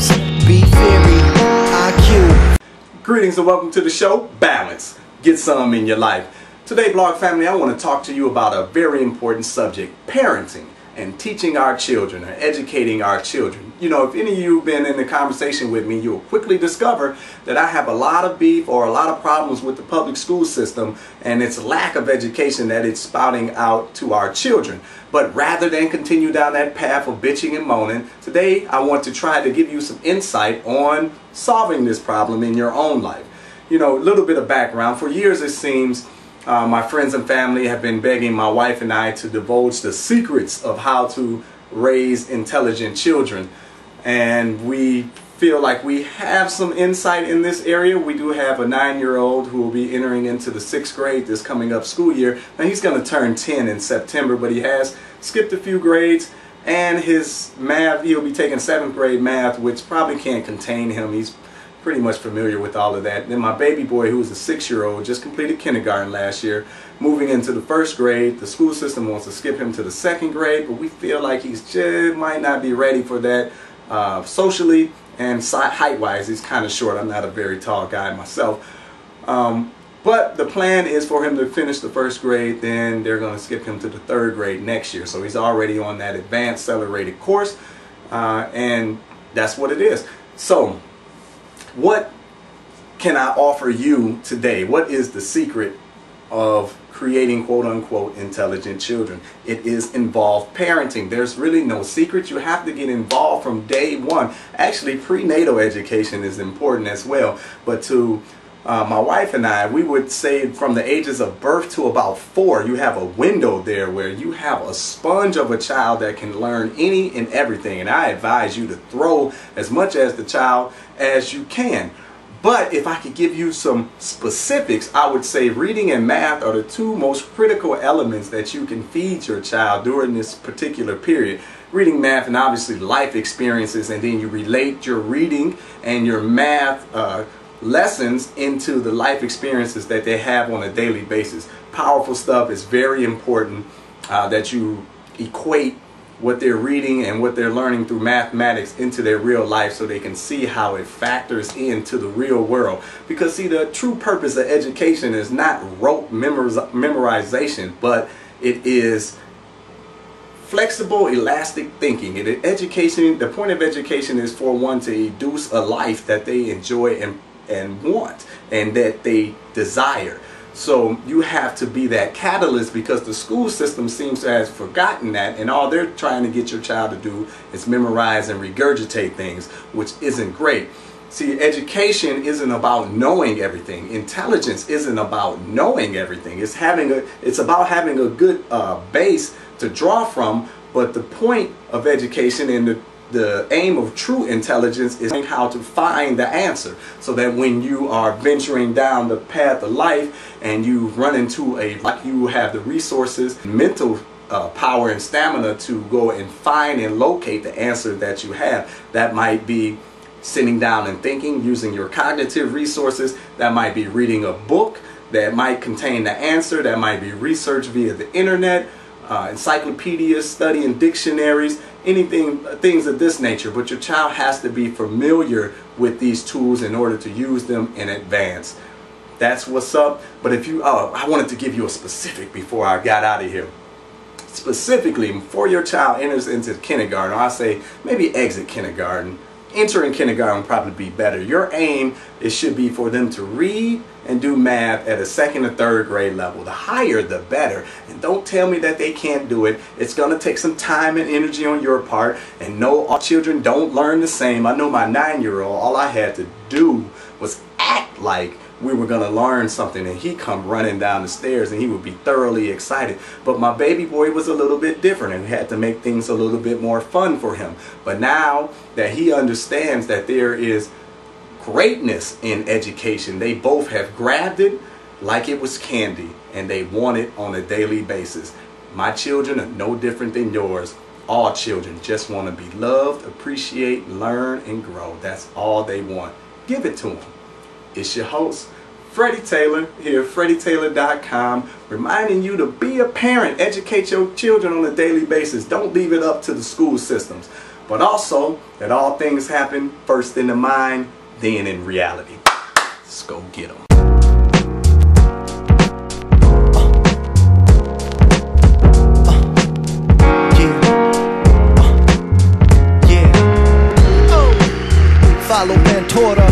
skills. Be very IQ. Greetings and welcome to the show, Balance. Get some in your life. Today, Blog Family, I want to talk to you about a very important subject, parenting and teaching our children or educating our children. You know, if any of you have been in the conversation with me, you'll quickly discover that I have a lot of beef or a lot of problems with the public school system and its lack of education that it's spouting out to our children. But rather than continue down that path of bitching and moaning, today I want to try to give you some insight on solving this problem in your own life. You know, a little bit of background. For years it seems my friends and family have been begging my wife and I to divulge the secrets of how to raise intelligent children. And we feel like we have some insight in this area. We do have a 9-year-old who will be entering into the 6th grade this coming up school year. Now he's going to turn 10 in September, but he has skipped a few grades. And his math, he'll be taking 7th grade math, which probably can't contain him. He's pretty much familiar with all of that. Then my baby boy, who is a 6-year-old, just completed kindergarten last year, moving into the 1st grade. The school system wants to skip him to the 2nd grade, but we feel like he's just might not be ready for that socially and height-wise. He's kind of short. I'm not a very tall guy myself. But the plan is for him to finish the 1st grade, then they're going to skip him to the 3rd grade next year. So he's already on that advanced accelerated course, and that's what it is. So what can I offer you today? What is the secret of creating quote-unquote intelligent children? It is involved parenting. There's really no secret. You have to get involved from day one. Actually, prenatal education is important as well. But to my wife and I, we would say from the ages of birth to about 4, you have a window there where you have a sponge of a child that can learn any and everything. And I advise you to throw as much as the child as you can. But if I could give you some specifics, I would say reading and math are the 2 most critical elements that you can feed your child during this particular period. Reading, math, and obviously life experiences, and then you relate your reading and your math lessons into the life experiences that they have on a daily basis. Powerful stuff. Is very important that you equate what they're reading and what they're learning through mathematics into their real life so they can see how it factors into the real world. Because see, the true purpose of education is not rote memorization, but it is flexible, elastic thinking. Education, the point of education is for one to induce a life that they enjoy and want and that they desire. So you have to be that catalyst, because the school system seems to have forgotten that, and all they're trying to get your child to do is memorize and regurgitate things, which isn't great. See, education isn't about knowing everything. Intelligence isn't about knowing everything. It's about having a good base to draw from. But the point of education and the aim of true intelligence is how to find the answer, so that when you are venturing down the path of life and you run into you have the resources, mental power and stamina to go and find and locate the answer that you have. That might be sitting down and thinking, using your cognitive resources. That might be reading a book that might contain the answer. That might be research via the internet, encyclopedias, studying dictionaries, things of this nature. But your child has to be familiar with these tools in order to use them in advance. That's what's up. But if you, I wanted to give you a specific before I got out of here. Specifically, before your child enters into kindergarten, or I say maybe exit kindergarten, entering kindergarten would probably be better. Your aim, it should be for them to read and do math at a 2nd or 3rd grade level. The higher, the better. And don't tell me that they can't do it. It's going to take some time and energy on your part. And no, all children don't learn the same. I know my 9-year-old, all I had to do was act like we were going to learn something, and he'd come running down the stairs and he would be thoroughly excited. But my baby boy was a little bit different and had to make things a little bit more fun for him. But now that he understands that there is greatness in education, they both have grabbed it like it was candy, and they want it on a daily basis. My children are no different than yours. All children just want to be loved, appreciate, learn, and grow. That's all they want. Give it to them. It's your host, Freddie Taylor, here at FreddieTaylor.com, reminding you to be a parent. Educate your children on a daily basis. Don't leave it up to the school systems. but also that all things happen first in the mind, then in reality. Let's go get them. Follow mentora,